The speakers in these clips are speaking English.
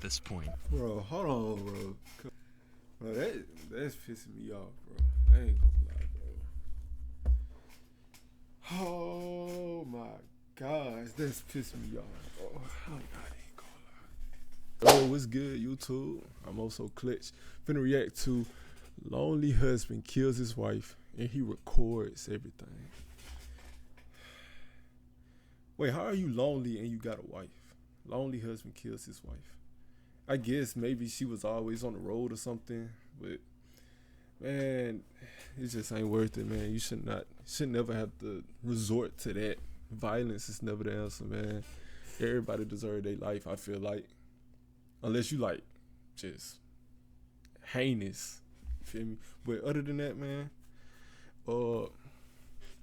this point. Bro, hold on, bro. Bro, that's pissing me off, bro. I ain't gonna lie, bro. Oh my gosh, that's pissing me off, bro. I ain't gonna lie. Oh, what's good, YouTube? I'm ohsooclutch. Finna react to lonely husband kills his wife and he records everything. Wait, how are you lonely and you got a wife? Lonely husband kills his wife. I guess maybe she was always on the road or something, but man, it just ain't worth it, man. You should never have to resort to that. Violence is never the answer, man. Everybody deserves their life, I feel like. Unless you like just heinous. Feel me? But other than that, man,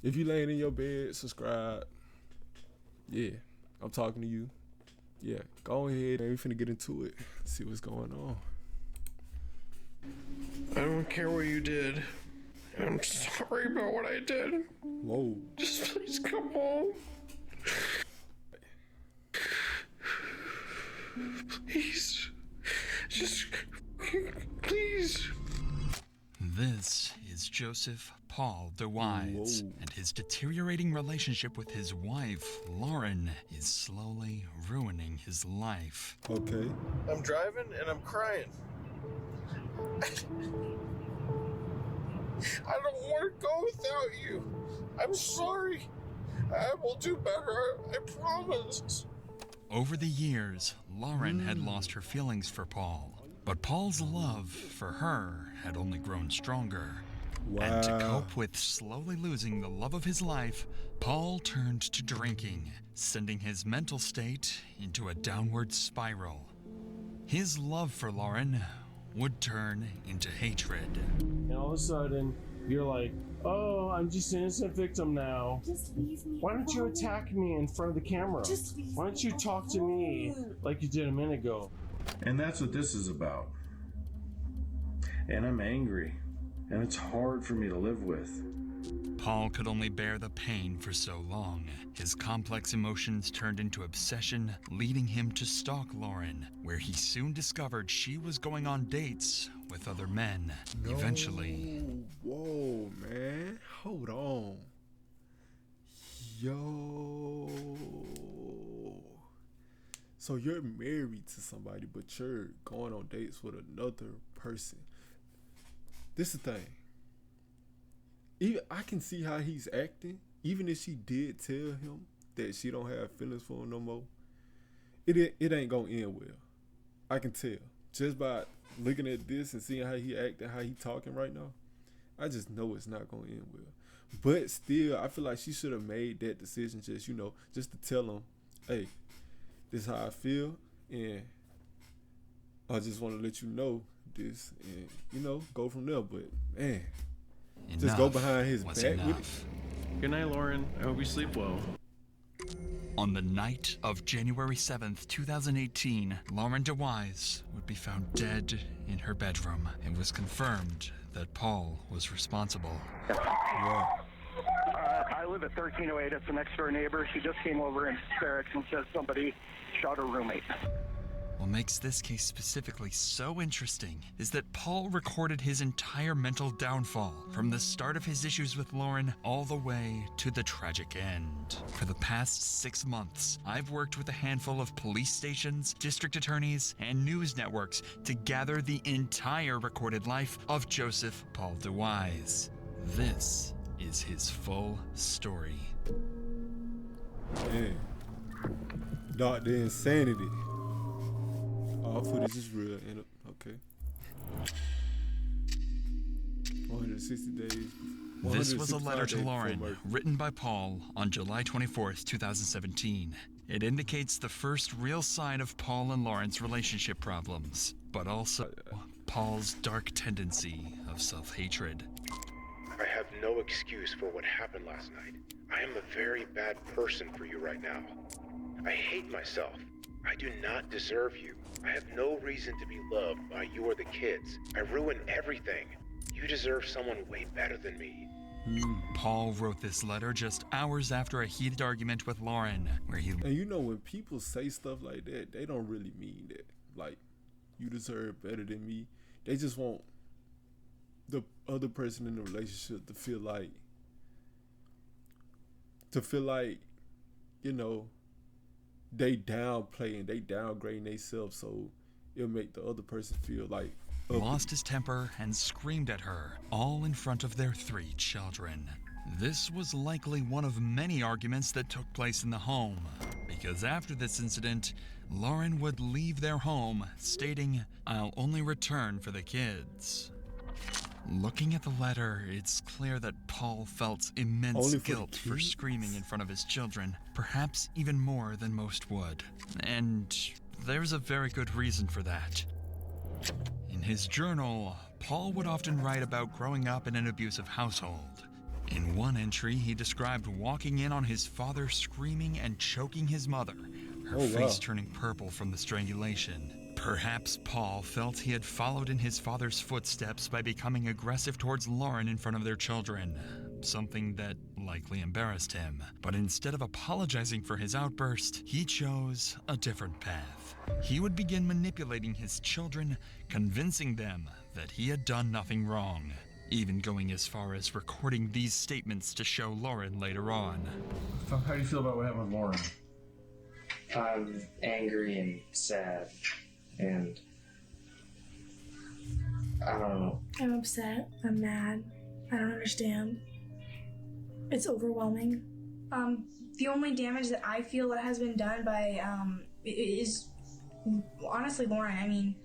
if you laying in your bed, subscribe. Yeah, I'm talking to you. Yeah, go ahead and we finna get into it. See what's going on. I don't care what you did. I'm sorry about what I did. Whoa. Just please come home. Please. Just please. This is Joseph Paul DeWise, and his deteriorating relationship with his wife, Lauren, is slowly ruining his life. Okay. I'm driving and I'm crying. I don't want to go without you. I'm sorry. I will do better. I promise. Over the years, Lauren had lost her feelings for Paul, but Paul's love for her had only grown stronger. Wow. And to cope with slowly losing the love of his life, Paul turned to drinking, sending his mental state into a downward spiral. His love for Lauren would turn into hatred. And all of a sudden, you're like, oh, I'm just an innocent victim now. Just leave me Why don't you alone. attack me in front of the camera? Just leave Why don't you me talk to me alone. like you did a minute ago? And that's what this is about. And I'm angry. And it's hard for me to live with. Paul could only bear the pain for so long. His complex emotions turned into obsession, leading him to stalk Lauren, where he soon discovered she was going on dates with other men. No. Eventually, Whoa, man. Hold on. Yo. So you're married to somebody, but you're going on dates with another person. This is the thing. Even I can see how he's acting. Even if she did tell him that she don't have feelings for him no more, it ain't gonna end well. I can tell just by looking at this and seeing how he acting, how he talking right now. I just know it's not gonna end well. But still, I feel like she should have made that decision just to tell him, hey, this is how I feel, and I just want to let you know this, and go from there. But man, just go behind his back with it. Good night, Lauren. I hope you sleep well. on the night of January 7th, 2018, Lauren DeWise would be found dead in her bedroom. It was confirmed that Paul was responsible. Yeah. I live at 1308. It's the next door neighbor. She just came over in hysterics and says somebody shot her roommate. What makes this case specifically so interesting is that Paul recorded his entire mental downfall, from the start of his issues with Lauren all the way to the tragic end. For the past 6 months, I've worked with a handful of police stations, district attorneys, and news networks to gather the entire recorded life of Joseph Paul DeWise. This is his full story. Man. Dr. Insanity. All footage is real. And, okay. 160 days. This was a 165 letter to days Lauren, before murder. written by Paul on July 24th, 2017. It indicates the first real sign of Paul and Lauren's relationship problems, but also Paul's dark tendency of self-hatred. I have no excuse for what happened last night. I am a very bad person for you right now. I hate myself. I do not deserve you. I have no reason to be loved by you or the kids. I ruined everything. You deserve someone way better than me. Paul wrote this letter just hours after a heated argument with Lauren, where he And when people say stuff like that, they don't really mean that. Like, You deserve better than me. They just want the other person in the relationship to feel like, you know, they downplaying, they downgrading themselves, so it'll make the other person feel like Lost his temper and screamed at her, all in front of their 3 children. This was likely one of many arguments that took place in the home, because after this incident, Lauren would leave their home, stating, "I'll only return for the kids." Looking at the letter, it's clear that Paul felt immense Only for the guilt for kids? screaming in front of his children, perhaps even more than most would. And there's a very good reason for that. In his journal, Paul would often write about growing up in an abusive household. In one entry, he described walking in on his father screaming and choking his mother, her face turning purple from the strangulation. Perhaps Paul felt he had followed in his father's footsteps by becoming aggressive towards Lauren in front of their children, something that likely embarrassed him. But instead of apologizing for his outburst, he chose a different path. He would begin manipulating his children, convincing them that he had done nothing wrong, even going as far as recording these statements to show Lauren later on. How do you feel about what happened with Lauren? I'm angry and sad, and I don't know. I'm upset. I'm mad. I don't understand. It's overwhelming. The only damage that I feel that has been done by is honestly Lauren. I mean,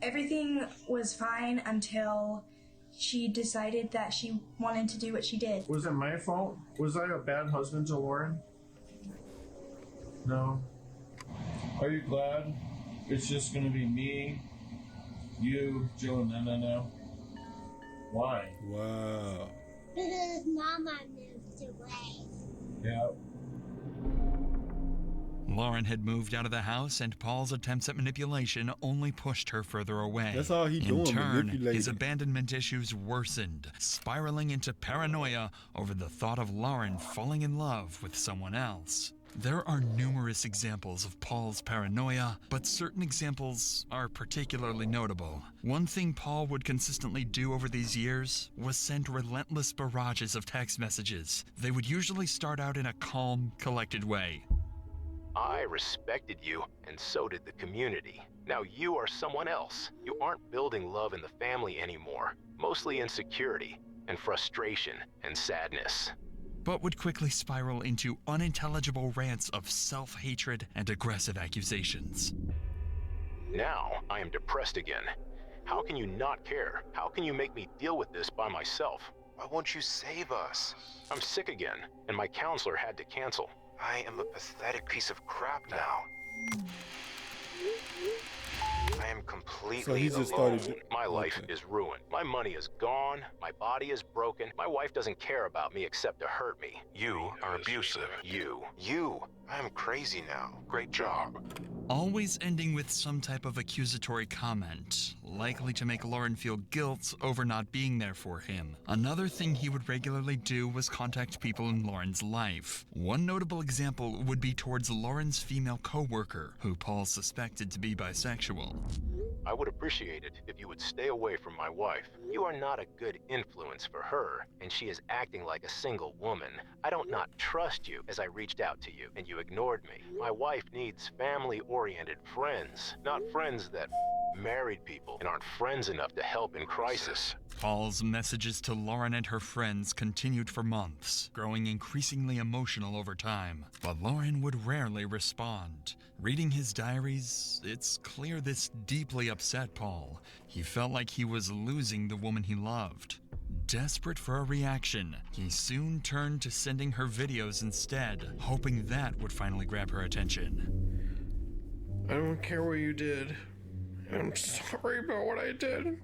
everything was fine until she decided that she wanted to do what she did. Was it my fault? Was I a bad husband to Lauren? No. Are you glad it's just gonna be me, you, Joe, and no? Why? wow. Because Mama moved away. Yeah. Lauren had moved out of the house, and Paul's attempts at manipulation only pushed her further away. That's all he doing, In turn, manipulating. his abandonment issues worsened, spiraling into paranoia over the thought of Lauren falling in love with someone else. There are numerous examples of Paul's paranoia, but certain examples are particularly notable. One thing Paul would consistently do over these years was send relentless barrages of text messages. They would usually start out in a calm, collected way. I respected you, and so did the community. Now you are someone else. You aren't building love in the family anymore. Mostly insecurity, and frustration, and sadness. But would quickly spiral into unintelligible rants of self-hatred and aggressive accusations. Now I am depressed again. How can you not care? How can you make me deal with this by myself? Why won't you save us? I'm sick again, and my counselor had to cancel. I am a pathetic piece of crap now. I am completely So he just alone. started. My life is ruined. My money is gone. My body is broken. My wife doesn't care about me except to hurt me. You are abusive. You. I am crazy now. Great job. Always ending with some type of accusatory comment, likely to make Lauren feel guilt over not being there for him. Another thing he would regularly do was contact people in Lauren's life. One notable example would be towards Lauren's female co-worker, who Paul suspected to be bisexual. I would appreciate it if you would stay away from my wife. You are not a good influence for her, and she is acting like a single woman. I don't not trust you as I reached out to you, and you ignored me. My wife needs family-oriented friends, not friends that married people and aren't friends enough to help in crisis. Paul's messages to Lauren and her friends continued for months, growing increasingly emotional over time, but Lauren would rarely respond. Reading his diaries, it's clear this deeply upset Paul. He felt like he was losing the woman he loved. Desperate for a reaction, he soon turned to sending her videos instead, hoping that would finally grab her attention. I don't care what you did. I'm sorry about what I did.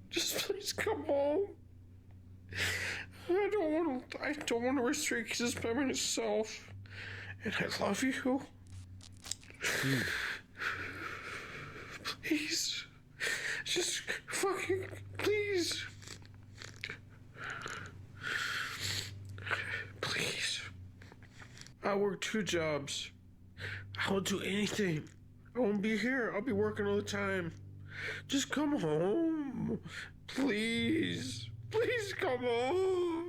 Just please come home. I don't want to restrict this by myself. And I love you. Please. Just fucking please. Please. I work 2 jobs. I will do anything. I won't be here. I'll be working all the time. Just come home. Please. Please come home.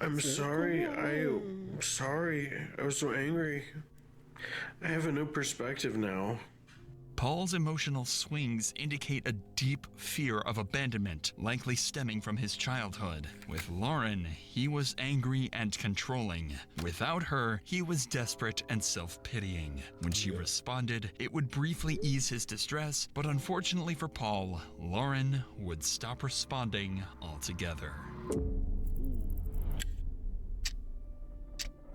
I'm sorry. I'm sorry. I was so angry. I have a new perspective now. Paul's emotional swings indicate a deep fear of abandonment, likely stemming from his childhood. With Lauren, he was angry and controlling. Without her, he was desperate and self-pitying. When she responded, it would briefly ease his distress, but unfortunately for Paul, Lauren would stop responding altogether.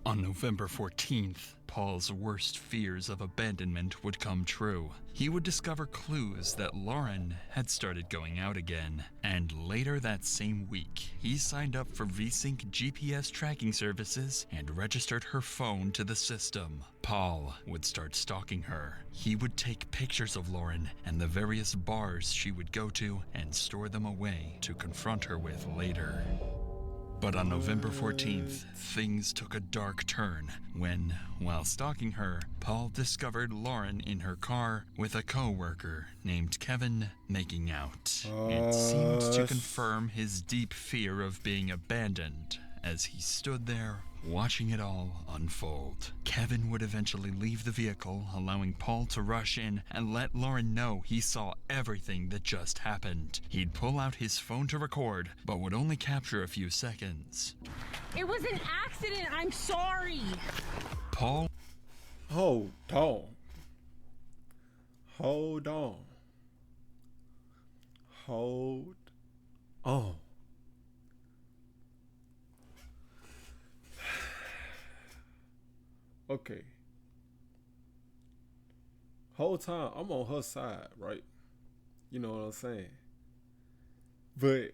On November 14th, Paul's worst fears of abandonment would come true. He would discover clues that Lauren had started going out again. And later that same week, he signed up for VSync GPS tracking services and registered her phone to the system. Paul would start stalking her. He would take pictures of Lauren and the various bars she would go to and store them away to confront her with later. But on November 14th, things took a dark turn when, while stalking her, Paul discovered Lauren in her car with a co-worker named Kevin making out. It seemed to confirm his deep fear of being abandoned as he stood there watching it all unfold. Kevin would eventually leave the vehicle, allowing Paul to rush in and let Lauren know he saw everything that just happened. He'd pull out his phone to record, but would only capture a few seconds. It was an accident. I'm sorry. Paul... Hold on. Hold on. Hold on. Okay. Whole time I'm on her side, right? You know what I'm saying? But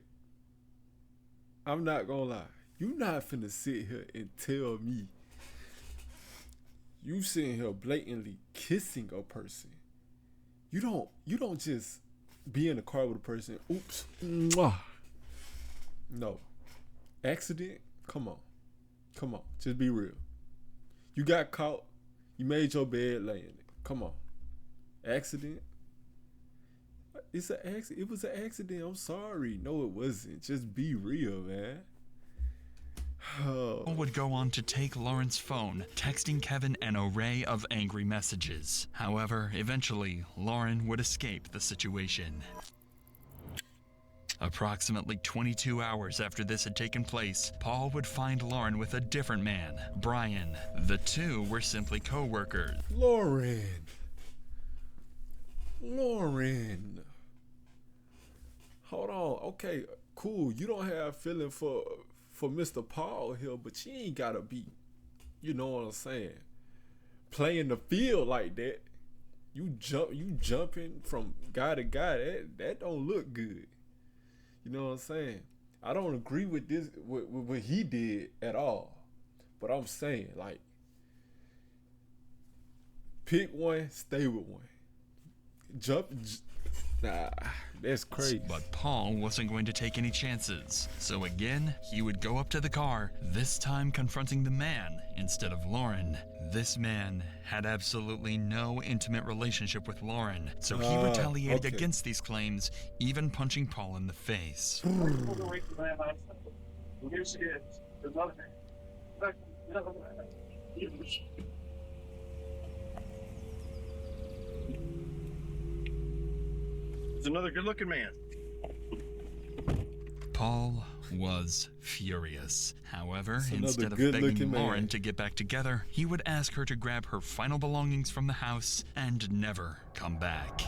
I'm not gonna lie. You not finna sit here and tell me you sitting here blatantly kissing a person. You don't just be in the car with a person. Oops. Mwah. No. Accident? Come on. Come on. Just be real. You got caught. You made your bed laying it. Come on. Accident? It's an accident. It was an accident. I'm sorry. No, it wasn't. Just be real, man. Paul would go on to take Lauren's phone, texting Kevin an array of angry messages. However, eventually, Lauren would escape the situation. Approximately 22 hours after this had taken place, Paul would find Lauren with a different man, Brian. The two were simply co-workers. Lauren. Hold on. Okay, cool. You don't have feeling for Mr. Paul here, but you ain't gotta be, you know what I'm saying, playing the field like that. You jumping from guy to guy. That don't look good. You know what I'm saying? I don't agree with this, with what he did at all. But I'm saying, like, pick one, stay with one. Nah, that's crazy. But Paul wasn't going to take any chances. So again, he would go up to the car, this time confronting the man instead of Lauren. This man had absolutely no intimate relationship with Lauren, so he retaliated against these claims, even punching Paul in the face. It's another good-looking man. Paul was furious. However, instead of begging Lauren to get back together, he would ask her to grab her final belongings from the house and never come back.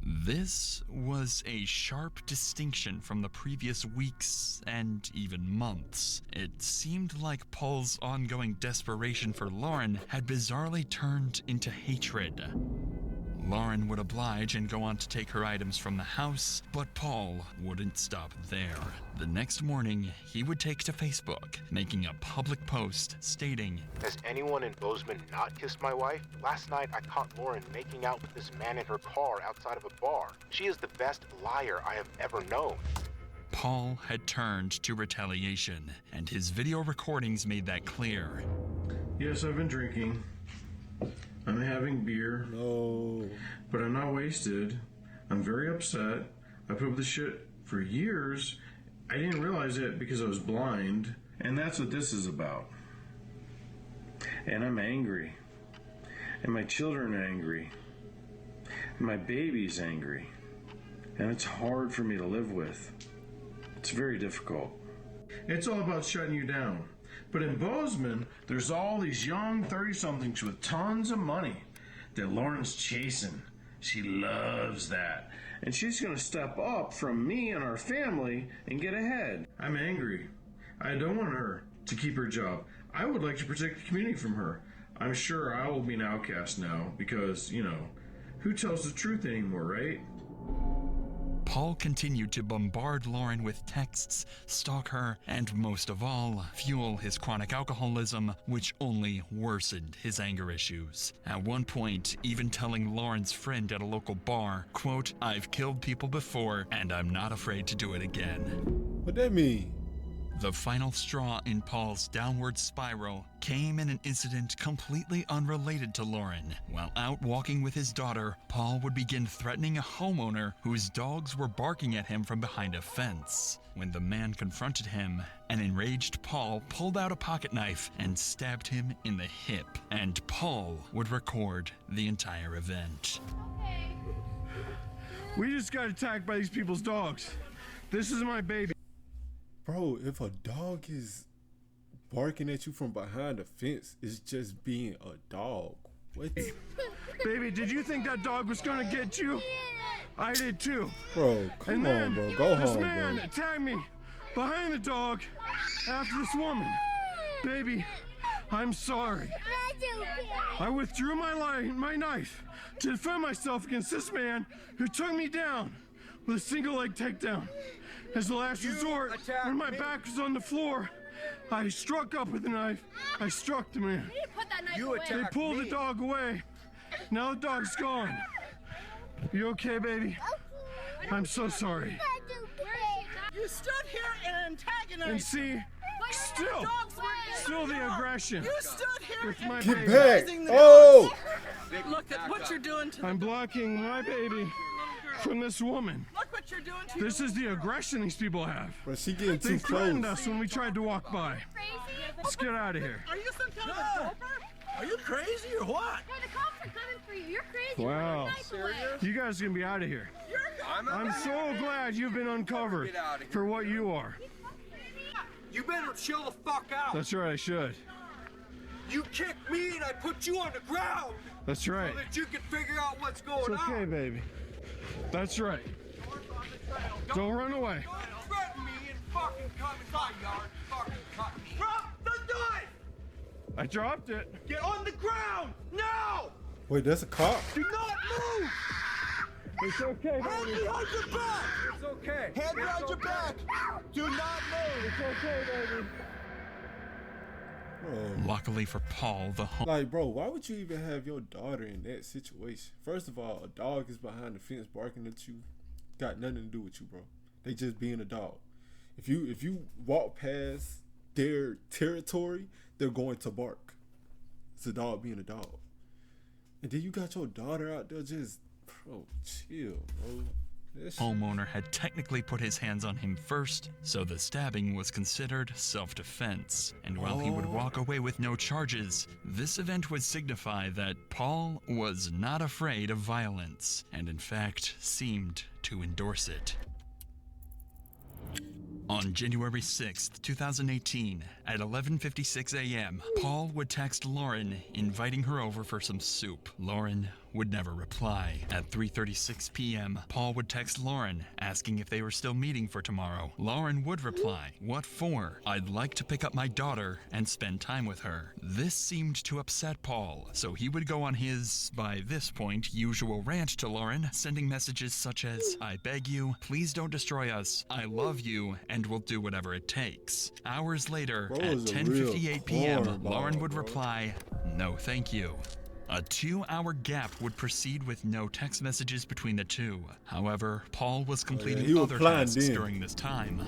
This was a sharp distinction from the previous weeks and even months. It seemed like Paul's ongoing desperation for Lauren had bizarrely turned into hatred. Lauren would oblige and go on to take her items from the house, but Paul wouldn't stop there. The next morning, he would take to Facebook, making a public post stating, "Has anyone in Bozeman not kissed my wife? Last night I caught Lauren making out with this man in her car outside of a bar. She is the best liar I have ever known." Paul had turned to retaliation, and his video recordings made that clear. Yes, I've been drinking. I'm having beer. No. But I'm not wasted. I'm very upset. I put up with this shit for years. I didn't realize it because I was blind. And that's what this is about. And I'm angry. And my children are angry. And my baby's angry. And it's hard for me to live with. It's very difficult. It's all about shutting you down. But in Bozeman, there's all these young 30-somethings with tons of money that Lauren's chasing. She loves that. And she's going to step up from me and our family and get ahead. I'm angry. I don't want her to keep her job. I would like to protect the community from her. I'm sure I will be an outcast now because, who tells the truth anymore, right? Paul continued to bombard Lauren with texts, stalk her, and most of all, fuel his chronic alcoholism, which only worsened his anger issues. At one point, even telling Lauren's friend at a local bar, quote, "I've killed people before, and I'm not afraid to do it again." What that mean? The final straw in Paul's downward spiral came in an incident completely unrelated to Lauren. While out walking with his daughter, Paul would begin threatening a homeowner whose dogs were barking at him from behind a fence. When the man confronted him, an enraged Paul pulled out a pocket knife and stabbed him in the hip, and Paul would record the entire event. We just got attacked by these people's dogs. This is my baby. Bro, if a dog is barking at you from behind a fence, it's just being a dog. What? Baby, did you think that dog was gonna get you? I did too. Bro, come on, bro. Go this home, man bro. attacked me behind the dog after this woman. Baby, I'm sorry. I withdrew my knife to defend myself against this man who took me down with a single leg takedown. As the last resort, when my back was on the floor, I struck up with the knife. I struck the man. They pulled the dog away. Now the dog's gone. You okay, baby? I'm so sorry. You stood here and antagonized. And see, still the aggression. You stood here with my Get baby. back! Oh! Look at what you're doing to I'm blocking my baby from this woman. Look what you're doing to This is the aggression these people have. Bro, she getting They too threatened close. us when we tried to walk by. Let's get out of here. Are you some kind of doper? Are you crazy or what? No, the cops are coming for you. You're crazy. Wow. Put your knife away. You guys are gonna be out of here. I'm so glad you've been uncovered for what you are. You better chill the fuck out. That's right, I should. You kicked me and I put you on the ground. That's right. So that you can figure out what's going It's okay, on. baby. That's right. Don't run away. Don't threaten me and fucking come in my yard and fucking cut me. Drop the knife! I dropped it. Get on the ground! Now! Wait, that's a cop? Do not move! It's okay, Hand baby. behind your back! It's okay. Hand behind your back! Do not move! It's okay, baby. Bro. Luckily for Paul, the Like, bro, why would you even have your daughter in that situation? First of all, a dog is behind the fence barking at you. Got nothing to do with you, bro. They just being a dog. If you walk past their territory, they're going to bark. It's a dog being a dog. And then you got your daughter out there just, bro, chill, bro. homeowner had technically put his hands on him first, so the stabbing was considered self-defense. And while he would walk away with no charges, this event would signify that Paul was not afraid of violence, and in fact seemed to endorse it. On January 6th, 2018, at 11:56 a.m., Paul would text Lauren, inviting her over for some soup. Lauren would never reply. At 3:36 p.m., Paul would text Lauren, asking if they were still meeting for tomorrow. Lauren would reply, "What for? I'd like to pick up my daughter and spend time with her." This seemed to upset Paul, so he would go on his, by this point, usual rant to Lauren, sending messages such as, "I beg you, please don't destroy us. I love you, and we'll do whatever it takes." Hours later, Bro at is a 10:58 p.m., real Lauren would bro. reply, "No, thank you." A 2-hour gap would proceed with no text messages between the two. However, Paul was completing he was other planned tasks in. during this time.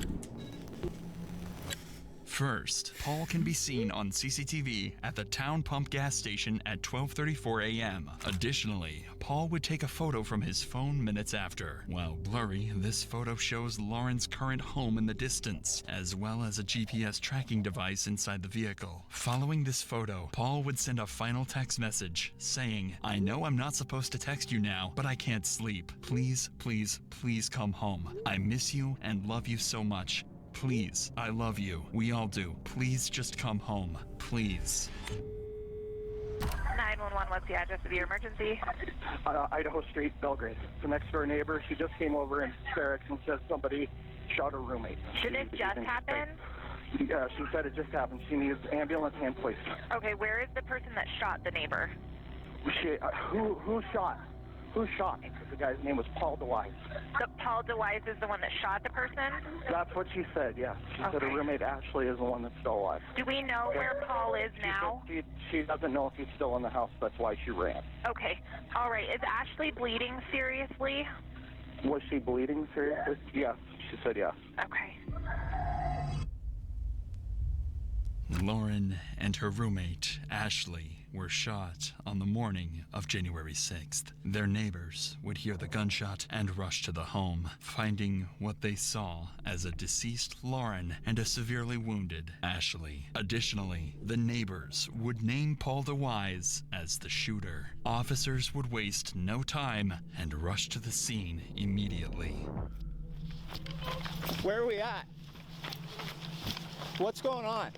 First, Paul can be seen on CCTV at the Town Pump gas station at 12:34 a.m. Additionally, Paul would take a photo from his phone minutes after. While blurry, this photo shows Lauren's current home in the distance, as well as a GPS tracking device inside the vehicle. Following this photo, Paul would send a final text message saying, "I know I'm not supposed to text you now, but I can't sleep. Please, please, please come home. I miss you and love you so much. Please, I love you. We all do. Please just come home. Please." 911, what's the address of your emergency? Idaho Street, Belgrade. The next door neighbor, she just came over in hysterics and said somebody shot her roommate. Did it just happen? Yeah, she said it just happened. She needs ambulance and police. Okay, where is the person that shot the neighbor? Who shot? Who shot? The guy's name was Paul DeWise. So Paul DeWise is the one that shot the person? That's what she said, yes. She said her roommate Ashley is the one that's still alive. Do we know where Paul is now? She doesn't know if he's still in the house. That's why she ran. Okay. All right. Is Ashley bleeding seriously? Was she bleeding seriously? Yes. She said yes. Okay. Lauren and her roommate, Ashley, were shot on the morning of January 6th. Their neighbors would hear the gunshot and rush to the home, finding what they saw as a deceased Lauren and a severely wounded Ashley. Additionally, the neighbors would name Paul DeWise as the shooter. Officers would waste no time and rush to the scene immediately. Where are we at? What's going on?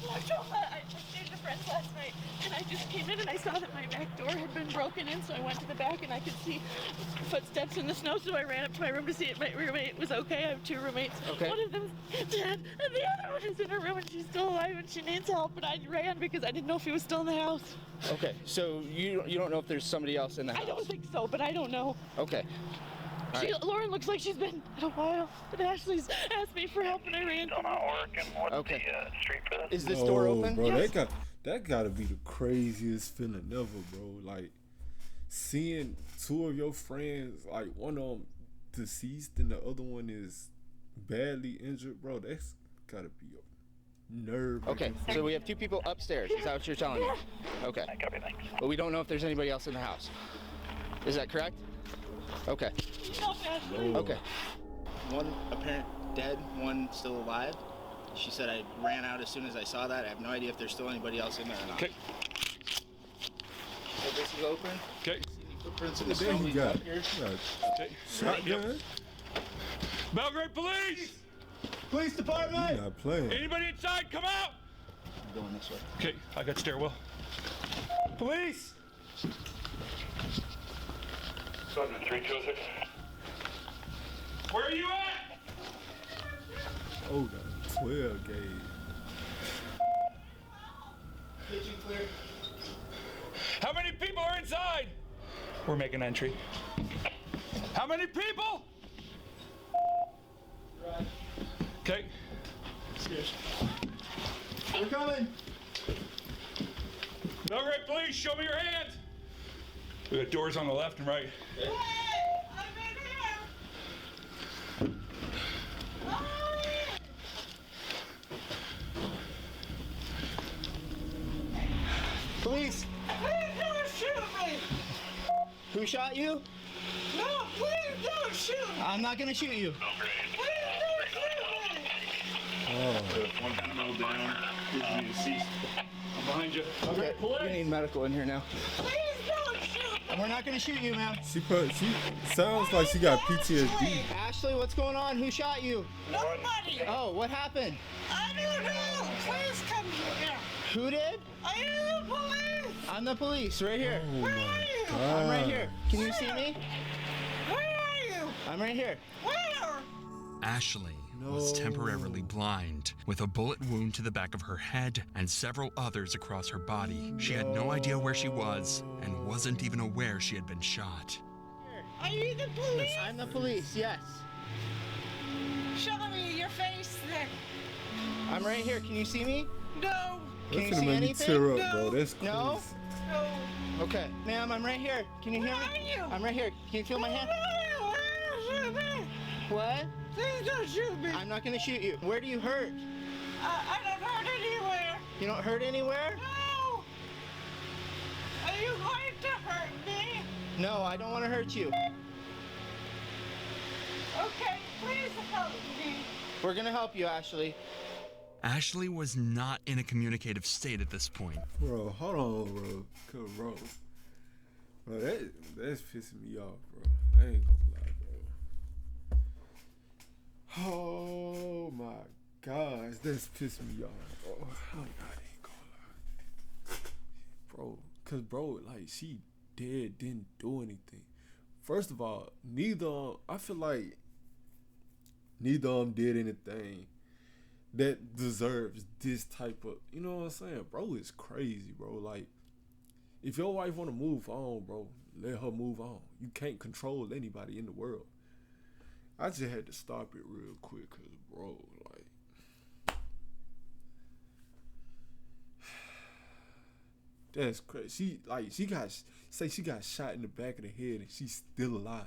I stayed with friends last night, and I just came in and I saw that my back door had been broken in, so I went to the back and I could see footsteps in the snow, so I ran up to my room to see if my roommate was okay. I have two roommates. Okay. One of them's dead, and the other one is in her room and she's still alive and she needs help, but I ran because I didn't know if he was still in the house. Okay, so you don't know if there's somebody else in the house? I don't think so, but I don't know. Okay. Lauren looks like she's been in a while, but Ashley's asked me for help and I ran. Okay. Is this door open? Bro, Yes. that gotta be the craziest feeling ever, bro. Like seeing two of your friends, like one of them deceased and the other one is badly injured, bro. That's gotta be a nerve. Okay, so we have two people upstairs. Is that what you're telling me? Okay. But we don't know if there's anybody else in the house. Is that correct? Okay. Okay. One apparent dead, one still alive. She said I ran out as soon as I saw that. I have no idea if there's still anybody else in there or not. Okay. So this is open. Okay. Footprints in the There snow. you got Here. Okay. Shotgun? Belgrade Police! Police Department! You're not playing. Anybody inside, come out! I'm going this way. Okay, I got stairwell. Police! 326. Where are you at? Oh, the 12 gauge. Kitchen clear. How many people are inside? We're making entry. How many people? Right. Okay. Stairs. We're coming. Belgrade Police, show me your hands. We got doors on the left and right. Okay. Police! Please don't shoot me! Who shot you? No, please don't shoot me! I'm not gonna shoot you. Please don't shoot me! One panel down. Is deceased. I'm behind you. Okay, we need medical in here now. Please don't shoot me! And we're not gonna shoot you, ma'am. She sounds like she got PTSD. Ashley, what's going on? Who shot you? Nobody! Oh, what happened? I don't know! Please come here! Who did? I am the police! I'm the police, right here. Where are you? I'm right here. Can you see me? Where are you? I'm right here. Where? Ashley was temporarily blind, with a bullet wound to the back of her head and several others across her body. She had no idea where she was and wasn't even aware she had been shot. Are you the police? I'm the police, yes. Show me your face then. I'm right here. Can you see me? No. Can you That's see gonna make me anything? tear up, bro. That's crazy. No? No. Okay. Ma'am, I'm right here. Can you hear me? Where are you? I'm right here. Can you feel my hand? What? Please don't shoot me. I'm not gonna shoot you. Where do you hurt? I don't hurt anywhere. You don't hurt anywhere? No. Are you going to hurt me? No, I don't want to hurt you. Okay, please help me. We're gonna help you, Ashley. Ashley was not in a communicative state at this point. Bro, hold on, bro. Cause, bro, that's pissing me off, bro. I ain't gonna lie, bro. Oh my gosh, that's pissing me off, bro. I ain't gonna lie, bro. Cause, bro, like, she dead, didn't do anything. First of all, I feel like neither of them did anything that deserves this type of, you know what I'm saying? Bro, it's crazy, bro. Like, if your wife want to move on, bro, let her move on. You can't control anybody in the world. I just had to stop it real quick, cause, bro, like, that's crazy. She got shot in the back of the head and she's still alive.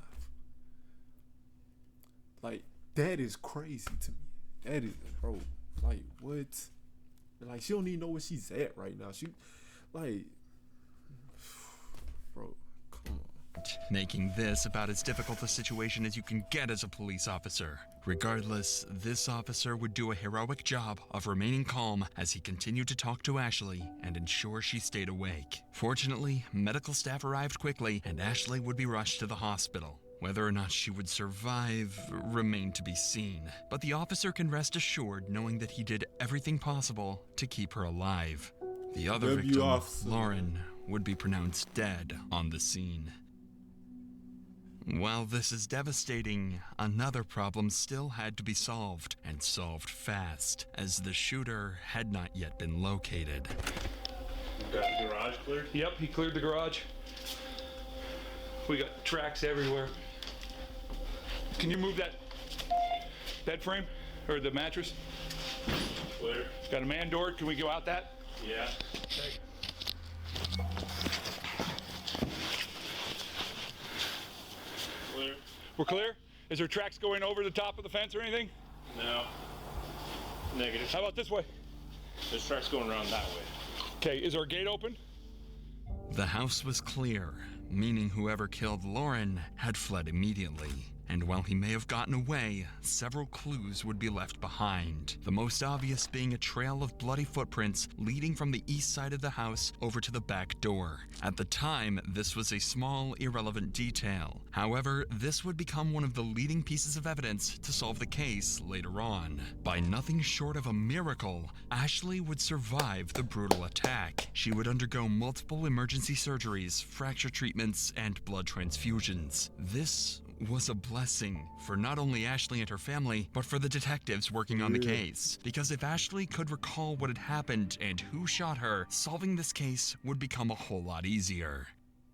Like, that is crazy to me. That is, bro. Like, what? Like, she don't even know where she's at right now. She, like, bro, come on. Making this about as difficult a situation as you can get as a police officer. Regardless, this officer would do a heroic job of remaining calm as he continued to talk to Ashley and ensure she stayed awake. Fortunately, medical staff arrived quickly and Ashley would be rushed to the hospital. Whether or not she would survive remained to be seen, but the officer can rest assured knowing that he did everything possible to keep her alive. The other victim, officer. Lauren, would be pronounced dead on the scene. While this is devastating, another problem still had to be solved, and solved fast, as the shooter had not yet been located. Got the garage cleared? Yep, he cleared the garage. We got tracks everywhere. Can you move that bed frame or the mattress? Clear. Got a man door. Can we go out that? Yeah. Okay. Clear. We're clear? Is there tracks going over the top of the fence or anything? No. Negative. How about this way? There's tracks going around that way. Okay, is our gate open? The house was clear, meaning whoever killed Lauren had fled immediately. And while he may have gotten away, several clues would be left behind. The most obvious being a trail of bloody footprints leading from the east side of the house over to the back door. At the time, this was a small, irrelevant detail. However, this would become one of the leading pieces of evidence to solve the case later on. By nothing short of a miracle, Ashley would survive the brutal attack. She would undergo multiple emergency surgeries, fracture treatments, and blood transfusions. This was a blessing for not only Ashley and her family, but for the detectives working on the case. Because if Ashley could recall what had happened and who shot her, solving this case would become a whole lot easier.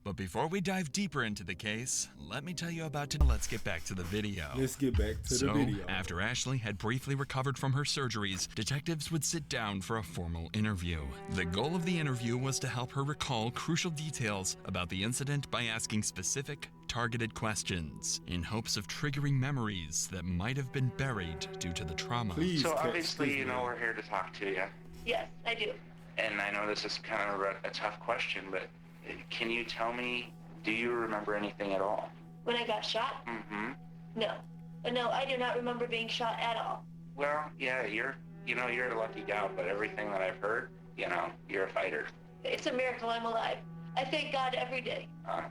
But before we dive deeper into the case, let me tell you about let's get back to the video. Let's get back to the video. After Ashley had briefly recovered from her surgeries, detectives would sit down for a formal interview. The goal of the interview was to help her recall crucial details about the incident by asking specific, targeted questions, in hopes of triggering memories that might have been buried due to the trauma. So obviously, you know we're here to talk to you. Yes, I do. And I know this is kind of a tough question, but can you tell me, do you remember anything at all? When I got shot? Mm-hmm. No. No, I do not remember being shot at all. Well, yeah, you're a lucky gal, but everything that I've heard, you're a fighter. It's a miracle I'm alive. I thank God every day.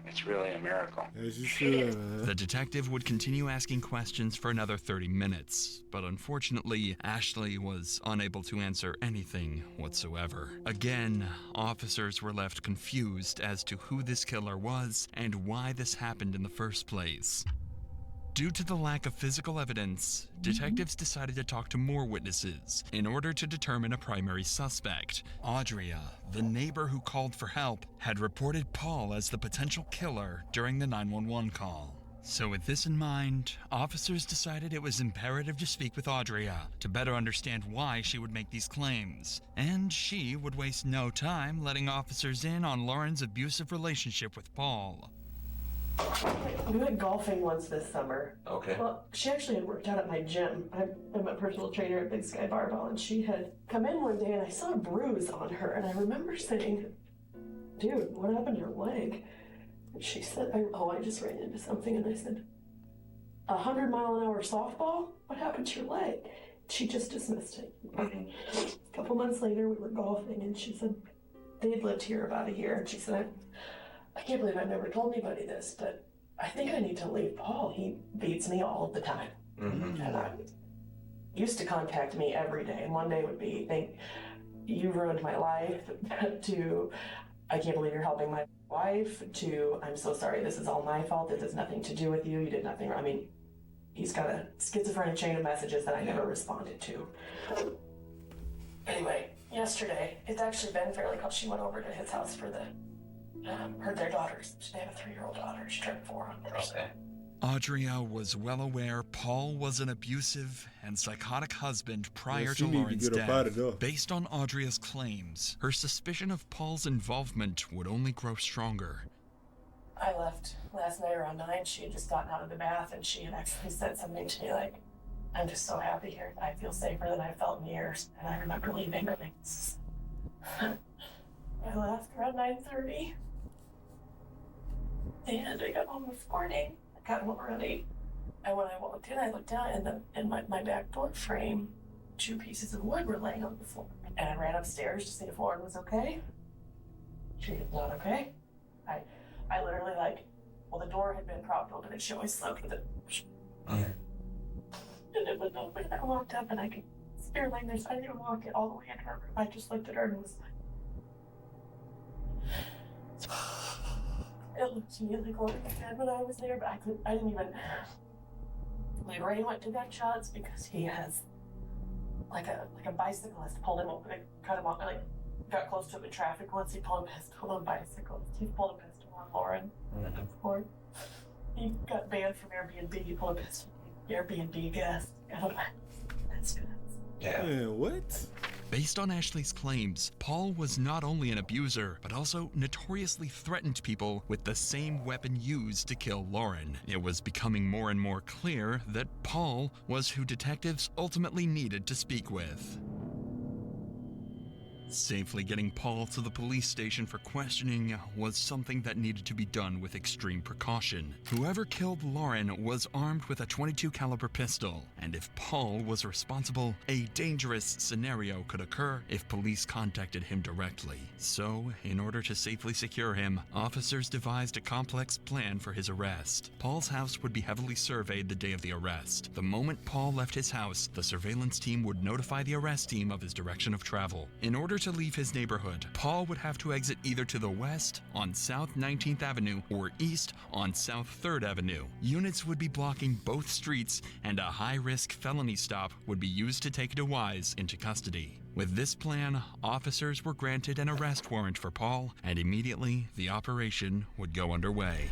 It's really a miracle. As you should. The detective would continue asking questions for another 30 minutes, but unfortunately, Ashley was unable to answer anything whatsoever. Again, officers were left confused as to who this killer was and why this happened in the first place. Due to the lack of physical evidence, detectives decided to talk to more witnesses in order to determine a primary suspect. Audria, the neighbor who called for help, had reported Paul as the potential killer during the 911 call. So with this in mind, officers decided it was imperative to speak with Audria to better understand why she would make these claims. And she would waste no time letting officers in on Lauren's abusive relationship with Paul. We went golfing once this summer. Okay. Well, she actually had worked out at my gym. I'm a personal trainer at Big Sky Barbell, and she had come in one day and I saw a bruise on her, and I remember saying, dude, what happened to your leg? And she said, I just ran into something, and I said, 100-mile-an-hour softball? What happened to your leg? She just dismissed it. A couple months later, we were golfing, and she said, they had lived here about a year, and she said, I can't believe I've never told anybody this, but I think I need to leave Paul. He beats me all of the time. Mm-hmm. And I used to contact me every day, and one day would be, you ruined my life, to, I can't believe you're helping my wife, to, I'm so sorry, this is all my fault, this has nothing to do with you, you did nothing wrong. I mean, he's got a schizophrenic chain of messages that I never responded to. Anyway, yesterday, it's actually been fairly close. She went over to his house for their daughters. They have a 3-year-old daughter. She turned 4 on Thursday. Audria was well aware Paul was an abusive and psychotic husband prior to Lauren's death. Based on Audria's claims, her suspicion of Paul's involvement would only grow stronger. I left last night around 9. She had just gotten out of the bath, and she had actually said something to me like, I'm just so happy here. I feel safer than I felt in years. And I remember leaving her. I left around 9:30. And I got home this morning. I got home around 8. And when I walked in, I looked down, and in my back door frame, 2 pieces of wood were laying on the floor. And I ran upstairs to see if Lauren was okay. She was not okay. I literally, the door had been propped open, and she always slept with it. And it was open. I walked up, and I could see her laying there, so I didn't even walk it all the way in her room. I just looked at her and was it looked to me like Lauren was dead when I was there, but I didn't even. My brain went to gunshots because he has like a bicyclist pulled him over and cut him off. I got close to him in traffic once. He pulled a pistol on bicycles. He pulled a pistol on Lauren. Before he got banned from Airbnb, he pulled a pistol on Airbnb guest. That's good. Yeah. Man, what? Based on Ashley's claims, Paul was not only an abuser, but also notoriously threatened people with the same weapon used to kill Lauren. It was becoming more and more clear that Paul was who detectives ultimately needed to speak with. Safely getting Paul to the police station for questioning was something that needed to be done with extreme precaution. Whoever killed Lauren was armed with a .22 caliber pistol, and if Paul was responsible, a dangerous scenario could occur if police contacted him directly. So, in order to safely secure him, officers devised a complex plan for his arrest. Paul's house would be heavily surveyed the day of the arrest. The moment Paul left his house, the surveillance team would notify the arrest team of his direction of travel. In order to leave his neighborhood, Paul would have to exit either to the west on South 19th Avenue or east on South 3rd Avenue. Units would be blocking both streets, and a high-risk felony stop would be used to take DeWise into custody. With this plan, officers were granted an arrest warrant for Paul, and immediately the operation would go underway.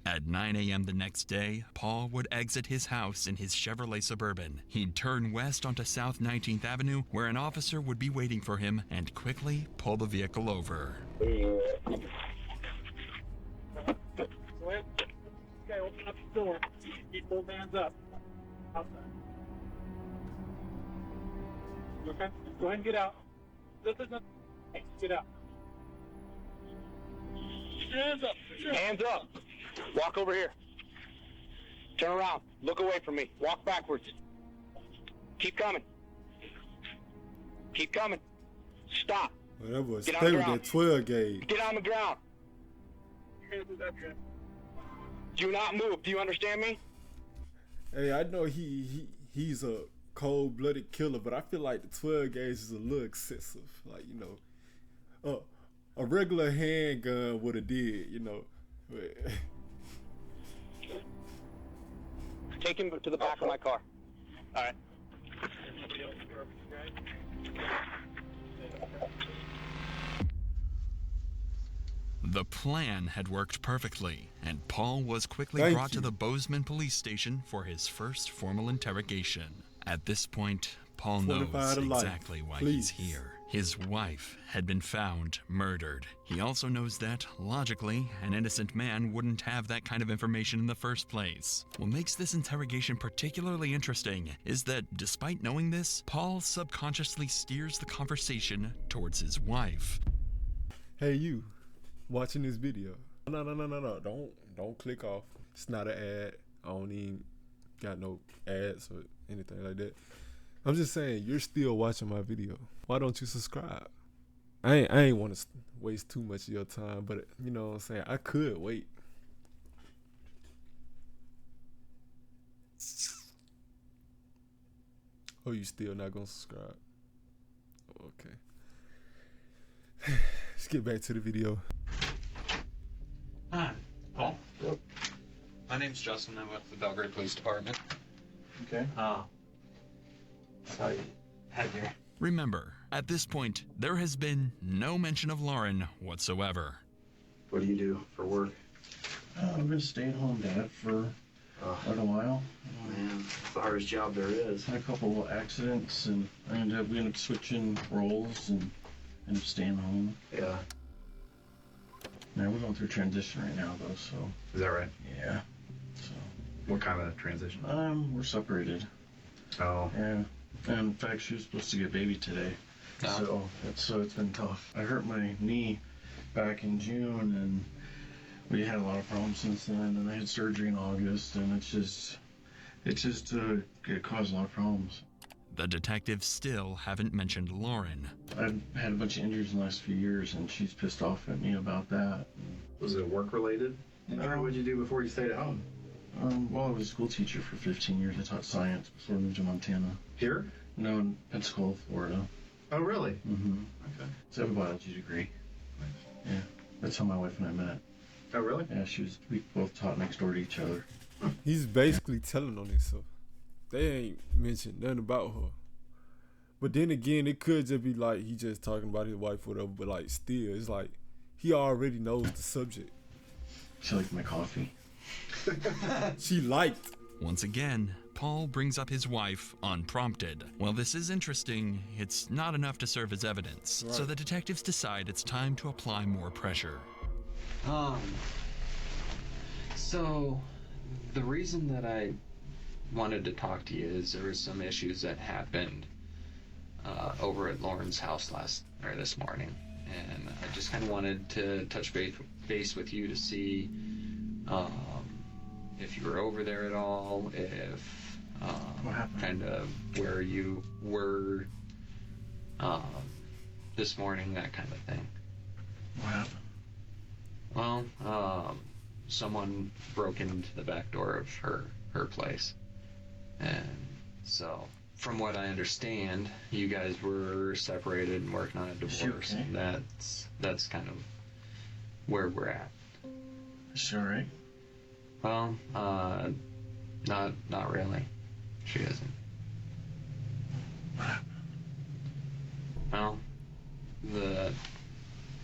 At 9 a.m. the next day, Paul would exit his house in his Chevrolet Suburban. He'd turn west onto South 19th Avenue, where an officer would be waiting for him, and quickly pull the vehicle over. Okay, open up the door. Keep both hands up. Outside. Okay, go ahead and get out. Get out. Hands up. Hands up. Walk over here. Turn around. Look away from me. Walk backwards. Keep coming. Keep coming. Stop. Well, that was Get stay on the with ground. that 12 gauge. Get on the ground. Do not move. Do you understand me? Hey, I know he's a cold-blooded killer, but I feel like the 12 gauge is a little excessive. Like, a regular handgun would have did, Take him to the back of my car. All right. The plan had worked perfectly, and Paul was quickly Thank brought to you. the Bozeman police station for his first formal interrogation. At this point, Paul knows 25 to life. exactly why Please. he's here. His wife had been found murdered. He also knows that, logically, an innocent man wouldn't have that kind of information in the first place. What makes this interrogation particularly interesting is that, despite knowing this, Paul subconsciously steers the conversation towards his wife. Hey, you watching this video? No. Don't click off. It's not an ad. I don't even got no ads or anything like that. I'm just saying, you're still watching my video. Why don't you subscribe? I ain't want to waste too much of your time, but you know what I'm saying? I could wait. Oh, you still not gonna subscribe? Okay. Let's get back to the video. Hi, Paul. My name's Justin. I'm with the Belgrade Police Department. Okay. So you had your... Remember, at this point, there has been no mention of Lauren whatsoever. What do you do for work? I've been stay-at-home dad for quite a while. Man, it's the hardest job there is. Had a couple of accidents, and we ended up switching roles and ended up staying home. Yeah. Yeah, we're going through transition right now, though, so... Is that right? Yeah. So... What kind of transition? We're separated. Oh. Yeah. And in fact, she was supposed to get a baby today. Oh. So it's been tough. I hurt my knee back in June, and we had a lot of problems since then, and I had surgery in August, and it caused a lot of problems. The detectives still haven't mentioned Lauren. I've had a bunch of injuries in the last few years, and she's pissed off at me about that. Was it work-related? No. What did you do before you stayed at home? Well, I was a school teacher for 15 years. I taught science before I moved to Montana. Here? No, in Pensacola, Florida. Oh, really? Mm-hmm. Okay. So I have a biology degree. Yeah, that's how my wife and I met. Oh, really? Yeah, we both taught next door to each other. He's basically telling on himself. They ain't mentioned nothing about her. But then again, it could just be like he just talking about his wife or whatever, but like still, it's like he already knows the subject. She liked my coffee. She liked. Once again, Paul brings up his wife unprompted. While this is interesting, it's not enough to serve as evidence. Right. So the detectives decide it's time to apply more pressure. So the reason that I wanted to talk to you is there was some issues that happened over at Lauren's house this morning, and I just kind of wanted to touch base with you to see if you were over there at all, if kind of where you were this morning, that kind of thing. What happened? Well, someone broke into the back door of her place, and so from what I understand, you guys were separated and working on a divorce. Okay? And that's kind of where we're at. Is she all right? Well, not really. She isn't. What happened? Well,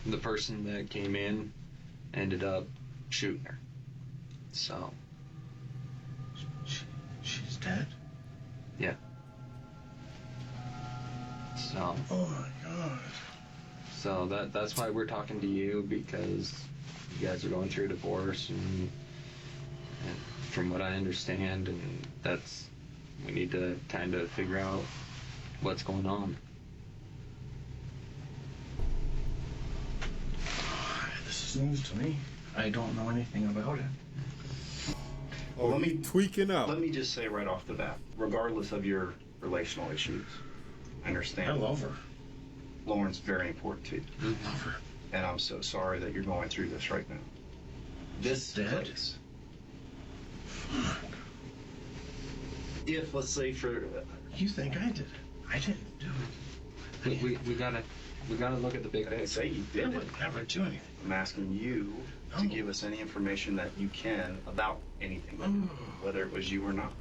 the person that came in ended up shooting her. So. She's dead? Yeah. So. Oh my God. So that's why we're talking to you, because you guys are going through a divorce, and from what I understand, and we need to kind of figure out what's going on. This is news to me. I don't know anything about it. Well, let me tweaking out. Let me just say right off the bat, regardless of your relational issues, I understand. I love her. Lauren's very important to you. I love her. And I'm so sorry that you're going through this right now. This place. If, let's say, for... You think I did it? I didn't do it. We gotta look at the big I didn't say you did I it. would never do anything. I'm asking you to give us any information that you can about anything, whether it was you or not.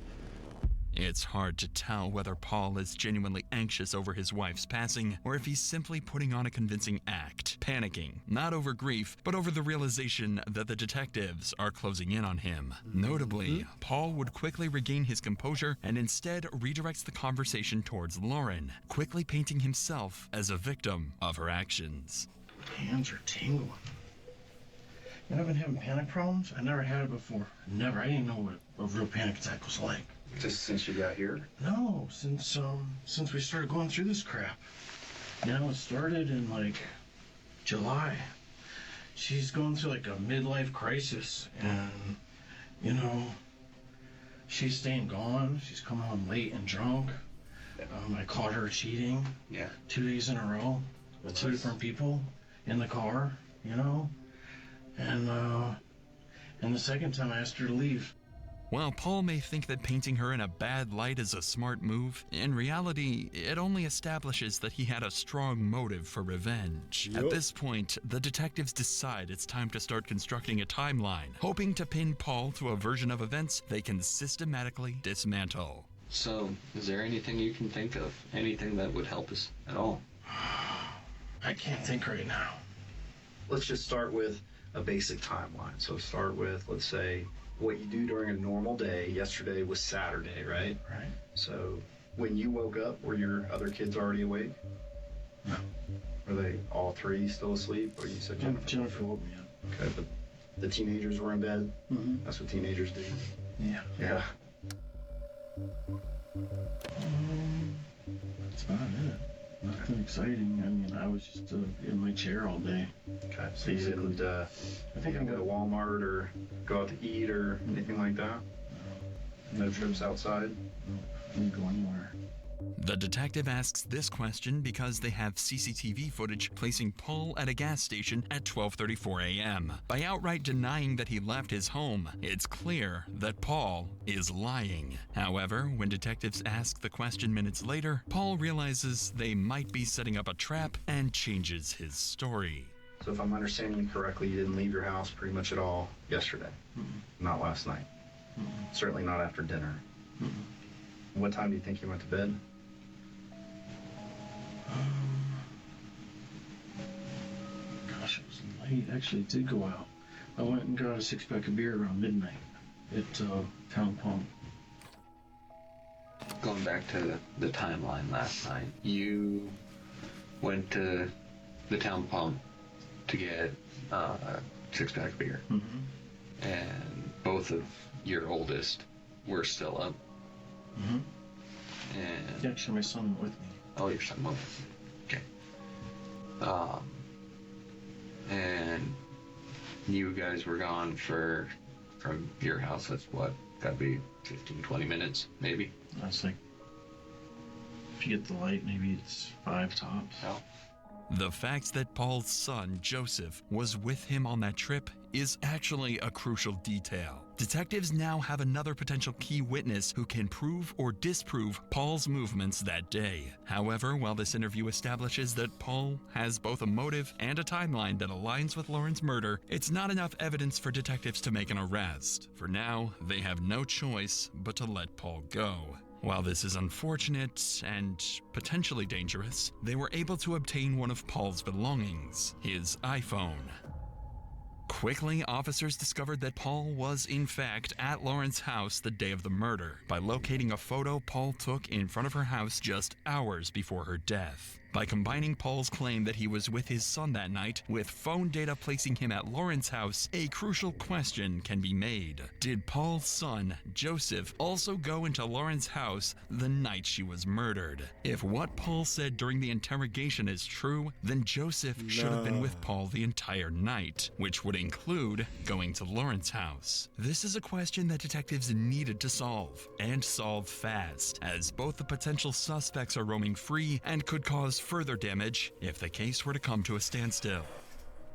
It's hard to tell whether Paul is genuinely anxious over his wife's passing or if he's simply putting on a convincing act, panicking, not over grief, but over the realization that the detectives are closing in on him. Notably, Paul would quickly regain his composure and instead redirects the conversation towards Lauren, quickly painting himself as a victim of her actions. Hands are tingling. And I've been having panic problems. I never had it before. Never. I didn't know what a real panic attack was like. Just since you got here? No, since we started going through this crap. Now it started in like July. She's going through like a midlife crisis, and you know, she's staying gone. She's coming home late and drunk. I caught her cheating. Yeah. 2 days in a row with two different people in the car. You know, and the second time I asked her to leave. While Paul may think that painting her in a bad light is a smart move, in reality, it only establishes that he had a strong motive for revenge. At this point, the detectives decide it's time to start constructing a timeline, hoping to pin Paul to a version of events they can systematically dismantle. So, is there anything you can think of? Anything that would help us at all? I can't think right now. Let's just start with a basic timeline. So start with, let's say, what you do during a normal day. Yesterday was Saturday, right? Right. So when you woke up, were your other kids already awake? No. Were they all three still asleep? Or you said Jennifer? Jennifer woke me up. Okay, but the teenagers were in bed? Mm-hmm. That's what teenagers do? Yeah. Yeah. That's about it. Nothing exciting. I mean, I was just in my chair all day. Okay. So you didn't, I think, go to Walmart or go out to eat or anything like that? No trips outside? No, didn't go anywhere. The detective asks this question because they have CCTV footage placing Paul at a gas station at 12:34 a.m. By outright denying that he left his home, it's clear that Paul is lying. However, when detectives ask the question minutes later, Paul realizes they might be setting up a trap and changes his story. So if I'm understanding you correctly, you didn't leave your house pretty much at all yesterday? Mm-hmm. Not last night? Mm-hmm. Certainly not after dinner? Mm-hmm. What time do you think you went to bed? Gosh, it was late. Actually, it did go out. I went and got a 6-pack of beer around midnight at Town Pump. Going back to the timeline last night, you went to the Town Pump to get a 6-pack of beer. Mm-hmm. And both of your oldest were still up. Mm-hmm. And yeah, actually, my son went with me. Oh, your son went with me. Okay. And you guys were gone from your house, that's what, gotta be 15, 20 minutes, maybe? That's like, if you get the light, maybe it's 5 tops. Oh. The fact that Paul's son, Joseph, was with him on that trip is actually a crucial detail. Detectives now have another potential key witness who can prove or disprove Paul's movements that day. However, while this interview establishes that Paul has both a motive and a timeline that aligns with Lauren's murder, it's not enough evidence for detectives to make an arrest. For now, they have no choice but to let Paul go. While this is unfortunate and potentially dangerous, they were able to obtain one of Paul's belongings, his iPhone. Quickly, officers discovered that Paul was in fact at Lauren's house the day of the murder by locating a photo Paul took in front of her house just hours before her death. By combining Paul's claim that he was with his son that night with phone data placing him at Lauren's house, a crucial question can be made. Did Paul's son, Joseph, also go into Lauren's house the night she was murdered? If what Paul said during the interrogation is true, then Joseph should have been with Paul the entire night, which would include going to Lauren's house. This is a question that detectives needed to solve, and solve fast, as both the potential suspects are roaming free and could cause further damage if the case were to come to a standstill.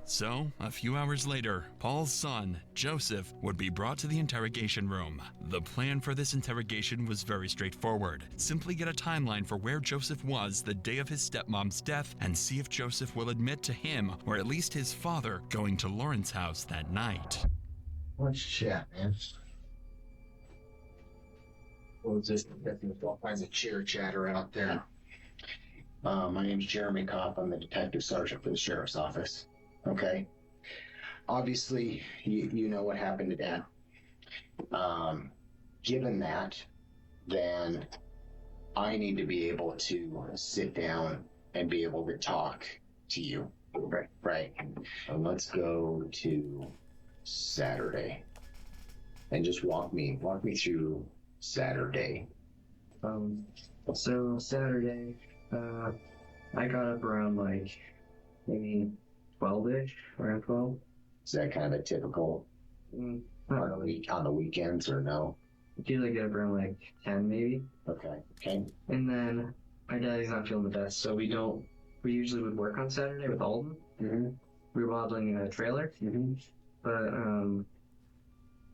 So, a few hours later, Paul's son, Joseph, would be brought to the interrogation room. The plan for this interrogation was very straightforward. Simply get a timeline for where Joseph was the day of his stepmom's death and see if Joseph will admit to him, or at least his father, going to Lauren's house that night. Let's chat, man. Well, just all kinds of chitter chatter out there. My name's Jeremy Kopp. I'm the detective sergeant for the sheriff's office. Okay. Obviously, you know what happened to Dad. Given that, then I need to be able to sit down and be able to talk to you. Right. And let's go to Saturday. And just walk me through Saturday. So Saturday, I got up around like maybe 12-ish, around 12. Is that kind of a typical on the weekends or no? Usually get up around like 10 maybe. Okay. And then my dad's not feeling the best, so we usually would work on Saturday with Alden. Mm-hmm. We were modeling a trailer. Mm-hmm. But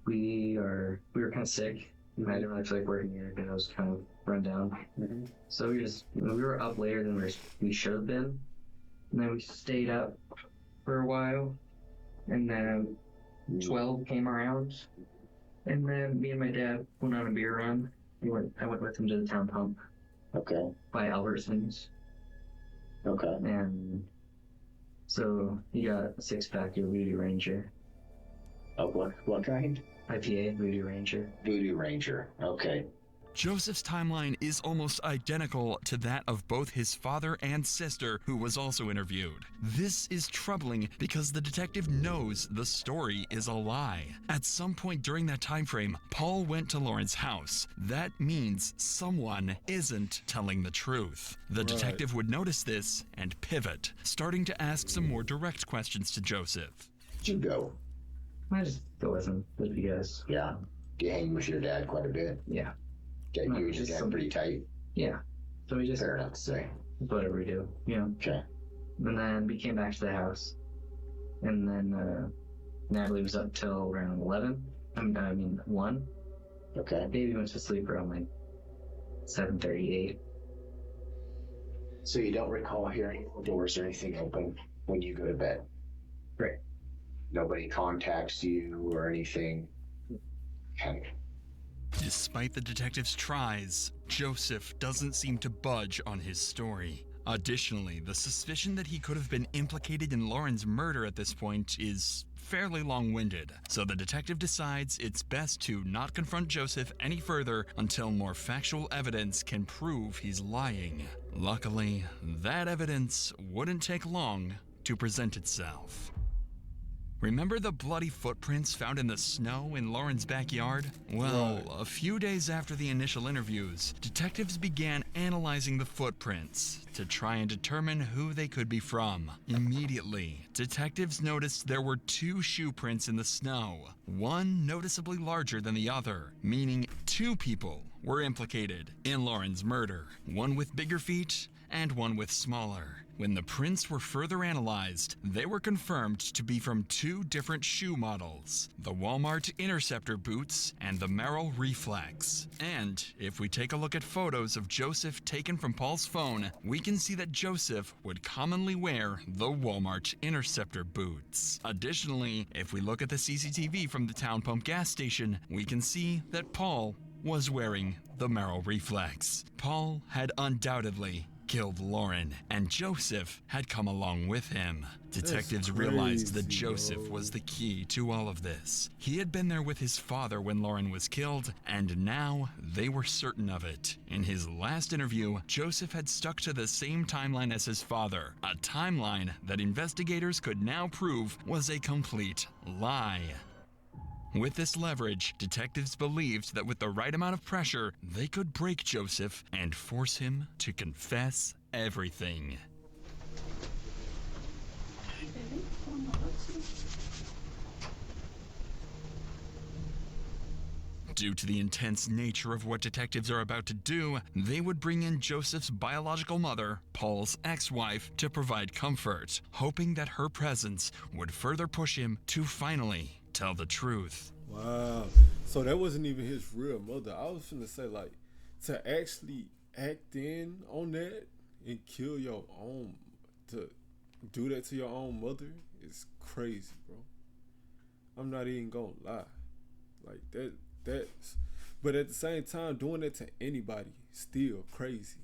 we were kind of sick. I didn't really feel like working here because I was kind of run down. Mm-hmm. So we were up later than we should have been. And then we stayed up for a while. And then 12 came around. And then me and my dad went on a beer run. I went with him to the town pump. Okay. By Albertsons. Okay. And so he got a 6-pack of Voodoo Ranger. Of what kind? IPA, Voodoo Ranger. Voodoo Ranger. Okay. Joseph's timeline is almost identical to that of both his father and sister, who was also interviewed. This is troubling because the detective knows the story is a lie. At some point during that time frame, Paul went to Lauren's house. That means someone isn't telling the truth. The detective would notice this and pivot, starting to ask some more direct questions to Joseph. Did you go? I just go with him, just because. Yeah. Do you hang with your dad quite a bit? Yeah. Okay, you and your dad pretty tight? Yeah. So we just... Fair enough to say. Whatever we do, Okay. And then we came back to the house. And then Natalie was up till around 11. I mean 1. Okay. Baby went to sleep around like 7:38. So you don't recall hearing doors or anything open when you go to bed? Right. Nobody contacts you or anything? Okay. Despite the detective's tries, Joseph doesn't seem to budge on his story. Additionally, the suspicion that he could have been implicated in Lauren's murder at this point is fairly long-winded, so the detective decides it's best to not confront Joseph any further until more factual evidence can prove he's lying. Luckily, that evidence wouldn't take long to present itself. Remember the bloody footprints found in the snow in Lauren's backyard? Well, a few days after the initial interviews, detectives began analyzing the footprints to try and determine who they could be from. Immediately, detectives noticed there were 2 shoe prints in the snow, one noticeably larger than the other, meaning 2 people were implicated in Lauren's murder, one with bigger feet and one with smaller. When the prints were further analyzed, they were confirmed to be from 2 different shoe models, the Walmart Interceptor boots and the Merrill Reflex. And if we take a look at photos of Joseph taken from Paul's phone, we can see that Joseph would commonly wear the Walmart Interceptor boots. Additionally, if we look at the CCTV from the Town Pump gas station, we can see that Paul was wearing the Merrill Reflex. Paul had undoubtedly killed Lauren, and Joseph had come along with him. Detectives realized that Joseph was the key to all of this. He had been there with his father when Lauren was killed, and now they were certain of it. In his last interview, Joseph had stuck to the same timeline as his father, a timeline that investigators could now prove was a complete lie. With this leverage, detectives believed that with the right amount of pressure, they could break Joseph and force him to confess everything. Due to the intense nature of what detectives are about to do, they would bring in Joseph's biological mother, Paul's ex-wife, to provide comfort, hoping that her presence would further push him to finally tell the truth. Wow. So that wasn't even his real mother. I was finna say, like, to actually act in on that and kill your own, to do that to your own mother is crazy, bro. I'm not even gonna lie. Like, that's But at the same time, doing it to anybody still crazy.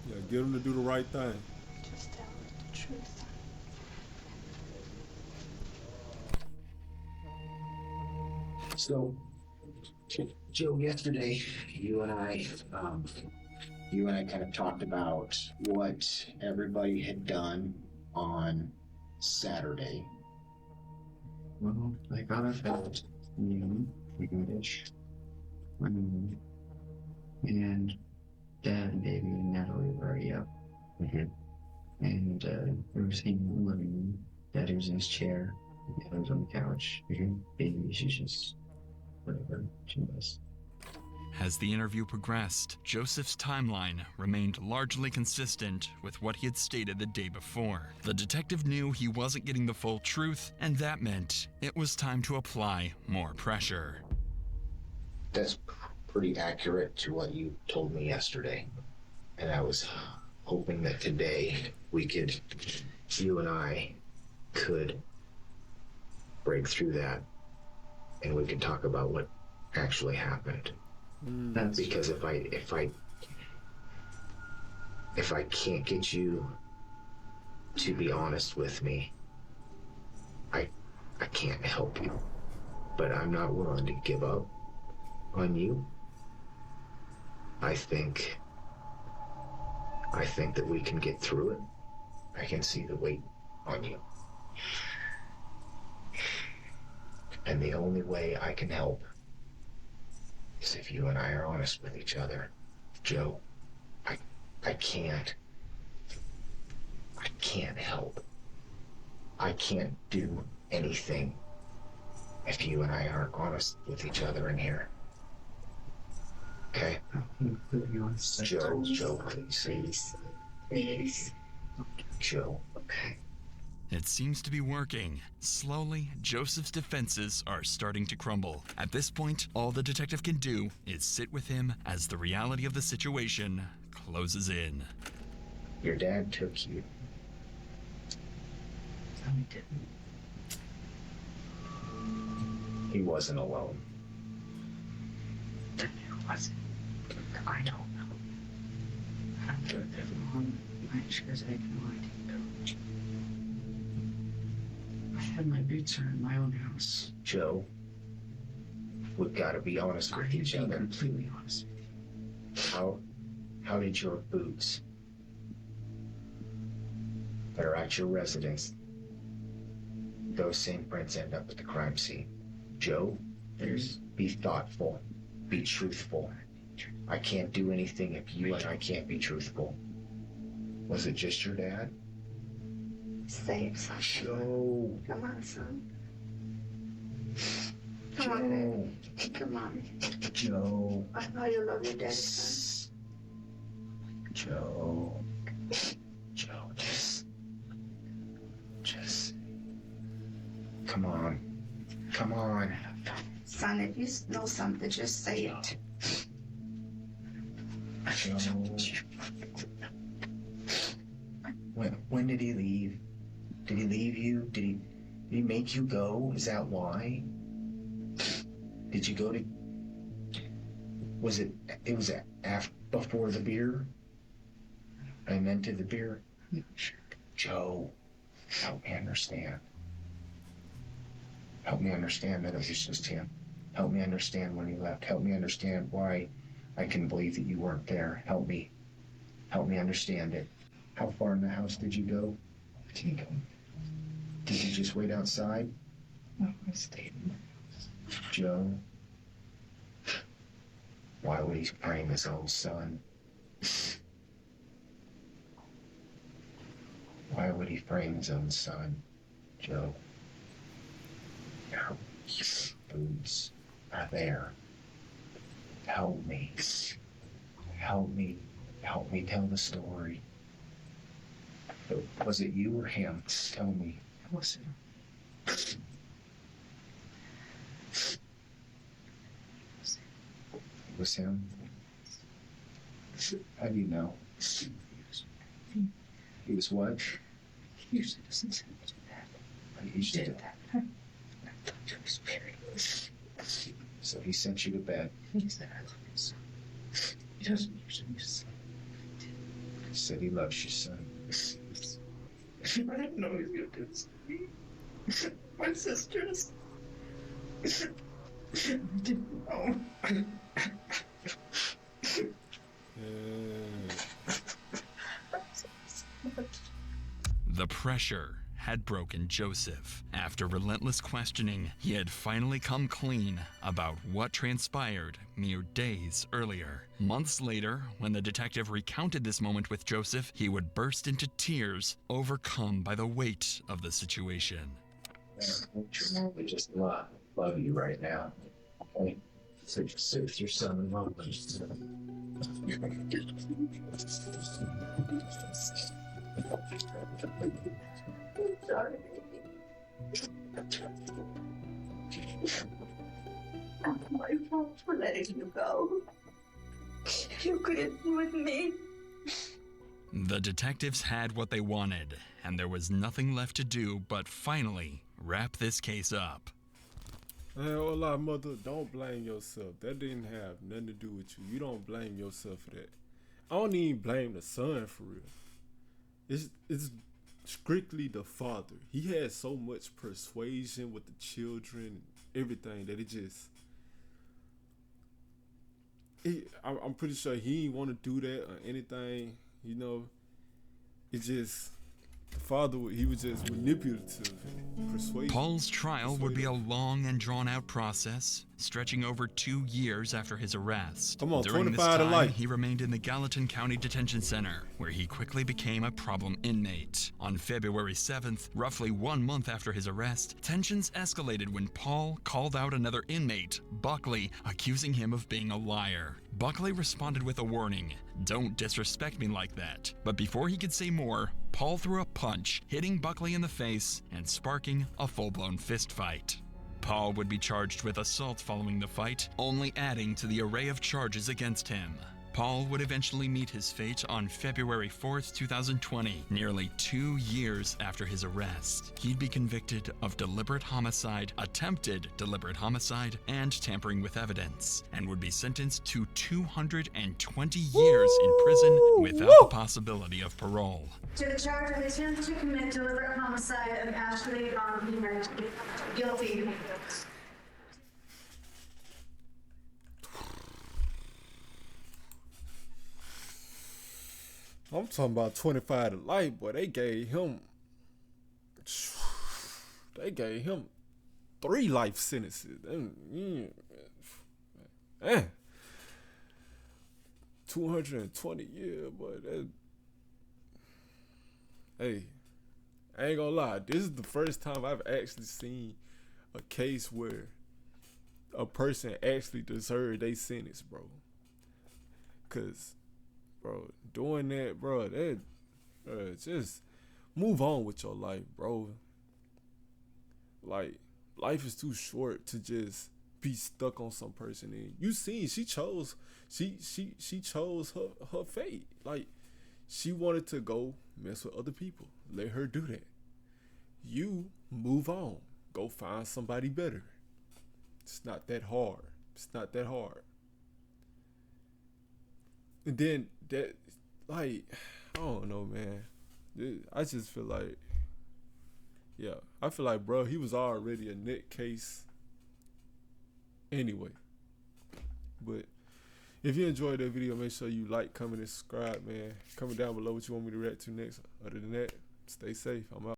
Yeah, get him to do the right thing. Just tell her the truth. So, Joe, yesterday you and I kind of talked about what everybody had done on Saturday. Well, I got up at noon, ish, and Dad and Baby and Natalie were already up. And we were sitting in the living room. Daddy was in his chair. Natalie was on the couch. Baby, she's just whatever she was. As the interview progressed, Joseph's timeline remained largely consistent with what he had stated the day before. The detective knew he wasn't getting the full truth, and that meant it was time to apply more pressure. That's pretty accurate to what you told me yesterday. And I was hoping that today you and I could break through that and we could talk about what actually happened. Because if I can't get you to be honest with me, I can't help you. But I'm not willing to give up on you. I think that we can get through it. I can see the weight on you. And the only way I can help is if you and I are honest with each other. Joe, I can't help. I can't do anything if you and I aren't honest with each other in here. Okay? Joe, please. Joe. Okay. It seems to be working. Slowly, Joseph's defenses are starting to crumble. At this point, all the detective can do is sit with him as the reality of the situation closes in. Your dad took you. No, he didn't. He wasn't alone. Then who was it? I don't know. After the long night, because I had no idea. I had my boots on in my own house. Joe, we've got to be honest with each other. Completely honest with you. How did your boots that are at your residence, those same prints end up at the crime scene? Joe, be thoughtful, be truthful. I can't do anything if you and I can't be truthful. Was it just your dad? Say something. Joe. Come on, son. Come on, baby. Come on. Joe. I know you love your daddy, son. Joe, just, come on. Son, if you know something, just say it. Joe. When did he leave? Did he leave you? Did he make you go? Is that why? Did you go to... Was it after, before the beer? I meant to the beer? Joe, help me understand. Help me understand that it was just him. Help me understand when he left. Help me understand why I can believe that you weren't there. Help me understand it. How far in the house did you go? I didn't go. Did you just wait outside? No, I stayed in the house. Joe, why would he frame his own son? Why would he frame his own son, Joe? Your boots are there. Help me tell the story. Was it you or him? Tell me. It was him. It was him? How do you know? He was what? He usually doesn't send me to that. He usually did. that. I thought you was very. So he sent you to bed. He said I love you so. He doesn't usually just. He said he loves you, son. I didn't know he was gonna do this to me. My sisters. I didn't know. The pressure had broken Joseph. After relentless questioning, he had finally come clean about what transpired mere days earlier. Months later, when the detective recounted this moment with Joseph, he would burst into tears, overcome by the weight of the situation. We just love you right now. Okay? So just sit with your son and love him. Sorry. Not my fault for letting you go. You couldn't be with me. The detectives had what they wanted, and there was nothing left to do but finally wrap this case up. Hola, mother, don't blame yourself. That didn't have nothing to do with you. You don't blame yourself for that. I don't even blame the son for real. It's strictly the father. He had so much persuasion with the children and everything that I'm pretty sure he didn't want to do that or anything, you know. It just, the father, he was just manipulative and persuasive. Paul's trial would be a long and drawn-out process, stretching over 2 years after his arrest. Come on, During this 25 to time, life. he remained in the Gallatin County Detention Center, where he quickly became a problem inmate. On February 7th, roughly 1 month after his arrest, tensions escalated when Paul called out another inmate, Buckley, accusing him of being a liar. Buckley responded with a warning, "Don't disrespect me like that." But before he could say more, Paul threw a punch, hitting Buckley in the face and sparking a full-blown fist fight. Paul would be charged with assault following the fight, only adding to the array of charges against him. Paul would eventually meet his fate on February 4th, 2020, nearly 2 years after his arrest. He'd be convicted of deliberate homicide, attempted deliberate homicide, and tampering with evidence, and would be sentenced to 220 years in prison without the possibility of parole. To the charge of attempt to commit deliberate homicide of Ashley guilty. I'm talking about 25 to life, boy. They gave him 3 life sentences. 220 years, boy. Hey, I ain't gonna lie. This is the first time I've actually seen a case where a person actually deserved their sentence, bro. Cause, bro, doing that, bro, just move on with your life, bro. Like, life is too short to just be stuck on some person. And you seen, she chose her fate. Like, she wanted to go mess with other people. Let her do that. You move on. Go find somebody better. It's not that hard. It's not that hard. And then that, like, I don't know, man. I just feel like, yeah, I feel like, bro, he was already a net case anyway. But if you enjoyed that video, make sure you like, comment, and subscribe, man. Comment down below what you want me to react to next. Other than that, stay safe. I'm out.